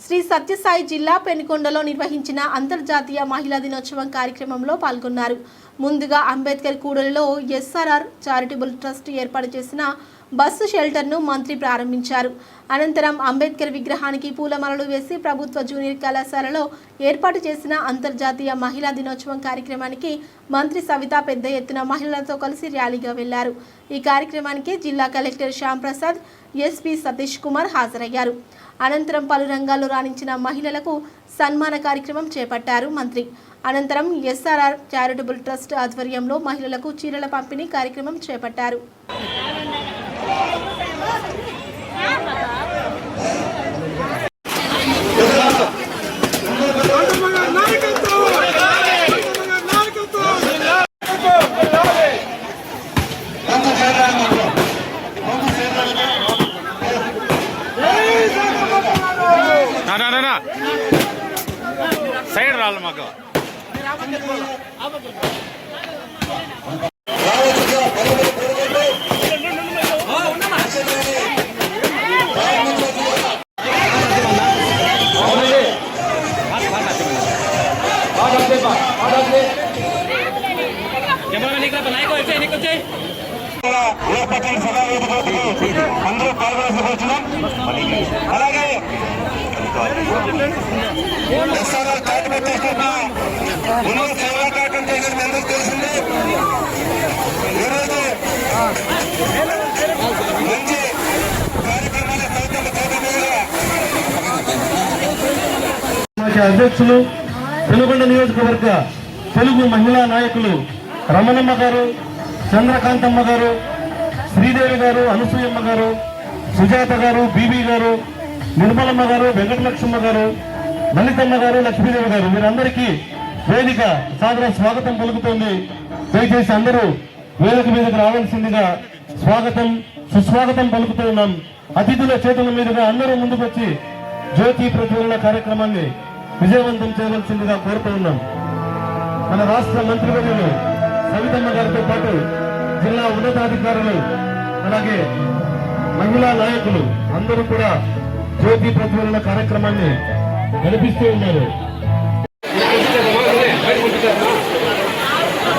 శ్రీ సత్యసాయి జిల్లా పెనుకొండలో నిర్వహించిన అంతర్జాతీయ మహిళా దినోత్సవం కార్యక్రమంలో పాల్గొన్నారు. ముందుగా అంబేద్కర్ కూడలిలో ఎస్ఆర్ఆర్ చారిటబుల్ ట్రస్ట్ ఏర్పాటు చేసిన బస్సు షెల్టర్ను మంత్రి ప్రారంభించారు. అనంతరం అంబేద్కర్ విగ్రహానికి పూలమాలలు వేసి ప్రభుత్వ జూనియర్ కళాశాలలో ఏర్పాటు చేసిన అంతర్జాతీయ మహిళా దినోత్సవం కార్యక్రమానికి మంత్రి సవిత పెద్ద ఎత్తున మహిళలతో కలిసి ర్యాలీగా వెళ్లారు. ఈ కార్యక్రమానికి జిల్లా కలెక్టర్ శ్యామ్ ప్రసాద్, ఎస్పీ సతీష్ కుమార్ హాజరయ్యారు. అనంతరం పలు రంగాల్లో రాణించిన మహిళలకు సన్మాన కార్యక్రమం చేపట్టారు మంత్రి. అనంతరం ఎస్ఆర్ఆర్ చారిటబుల్ ట్రస్ట్ ఆధ్వర్యంలో మహిళలకు చీరల పంపిణీ కార్యక్రమం చేపట్టారు. సైడ్ రాళ్ళు మాకు అందరూ పాల్గొనాల్సిస్తున్నాం. అలాగే ఎస్ఆర్ఆర్ చారిటబుల్ చేస్తున్న ఉన్నత సేవా కార్యక్రమం చేసిన మీ అందరికీ తెలిసింది. ఈరోజు మంచి కార్యక్రమాల అధ్యక్షులు, పెనుకొండ నియోజకవర్గ తెలుగు మహిళా నాయకులు రమణమ్మ గారు, చంద్రకాంతమ్మ గారు, శ్రీదేవి గారు, అనసూయమ్మ గారు, సుజాత గారు, బీబీ గారు, నిర్మలమ్మ గారు, వెంకటలక్ష్మమ్మ గారు, లలితమ్మ గారు, లక్ష్మీదేవి గారు, వీరందరికీ వేదిక సాదర స్వాగతం పలుకుతోంది. దయచేసి అందరూ వేదిక మీదకి రావాల్సిందిగా స్వాగతం సుస్వాగతం పలుకుతూ ఉన్నాం. అతిథుల చేతుల మీదుగా అందరూ ముందుకు వచ్చి జ్యోతి ప్రజ్వలన కార్యక్రమాన్ని విజయవంతం చేయవలసిందిగా కోరుతూ ఉన్నాం. మన రాష్ట్ర మంత్రివర్యులు సవితమ్మ గారితో పాటు జిల్లా ఉన్నతాధికారులు, అలాగే మహిళా నాయకులు అందరూ కూడా జ్యోతి ప్రజ్వలన కార్యక్రమాన్ని నడిపిస్తూ ఉన్నారు.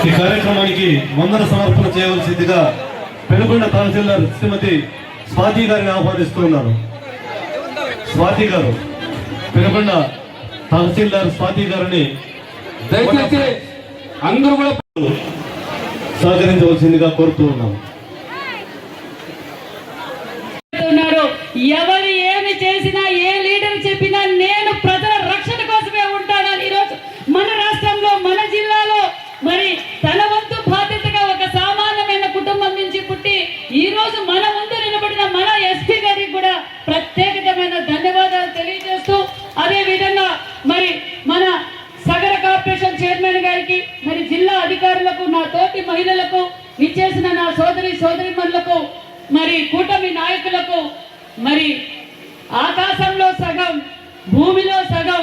ఈ కార్యక్రమానికి వందన సమర్పణ చేయవలసిందిగా పెనుకొండ తహసీల్దార్ శ్రీమతి స్వాతి గారిని ఆహ్వానిస్తూ ఉన్నారు. స్వాతి గారు, పెనుకొండ తహసీల్దార్ స్వాతి గారిని దయచేసి అందరూ కూడా సహకరించవలసిందిగా కోరుతూ ఉన్నాం. ఎవరు ఏమి చేసినా, ఏ లీడర్ చెప్పినా నేను ప్రజల రక్షణ కోసమే ఉంటానని ఈరోజు మన రాష్ట్రంలో, మన జిల్లాలో మరి తన వంతు బాధ్యతగా ఒక సామాన్యమైన కుటుంబం నుంచి పుట్టి ఈ రోజు మన ముందు నిలబడిన మన ఎస్పీ గారికి కూడా ప్రత్యేకమైన ధన్యవాదాలు తెలియజేస్తూ, అదే విధంగా మరి మన సగర కార్పొరేషన్ చైర్మన్ గారికి, మరి జిల్లా అధికారులకు, నా తోటి మహిళలకు, విచ్చేసిన నా సోదరిమణులకు, మరి కూటమి నాయకులకు, మరి ఆకాశంలో సగం, భూమిలో సగం,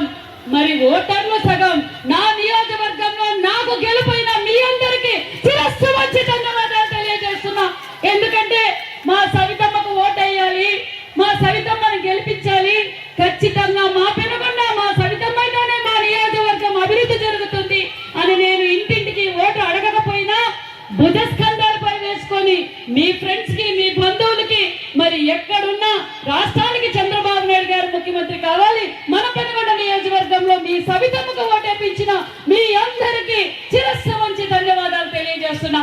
మరి ఓటర్లు సగం, నా నియోజకవర్గంలో నాకు గెలుపైన మీ అందరికీ శిరస్సు వచ్చి ధన్యవాదాలు తెలియజేస్తున్నా. ఎందుకంటే మా సవితమ్మకు ఓటేయాలి, మా సవితమ్మను గెలిపించాలి. ఖచ్చితంగా మా పెనుకొండ, మా సవితమ్మతోనే మా నియోజకవర్గం అభివృద్ధి జరుగుతుంది అని నేను ఇంటింటికి ఓటు అడగకపోయినా భుజస్కంధాలపై వేసుకొని మీ ఫ్రెండ్స్ కి, మీ బంధువులకి, మరి ఎక్కడున్నా రాష్ట్రానికి చంద్రబాబు నాయుడు గారు ముఖ్యమంత్రి కావాలి, మన పెనుకొండ నియోజకవర్గంలో మీ సవితమ్మకు ఓటేపించిన మీ అందరికీ శిరస్సు వంచి ధన్యవాదాలు తెలియజేస్తున్నా.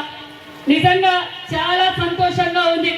నిజంగా చాలా సంతోషంగా ఉంది.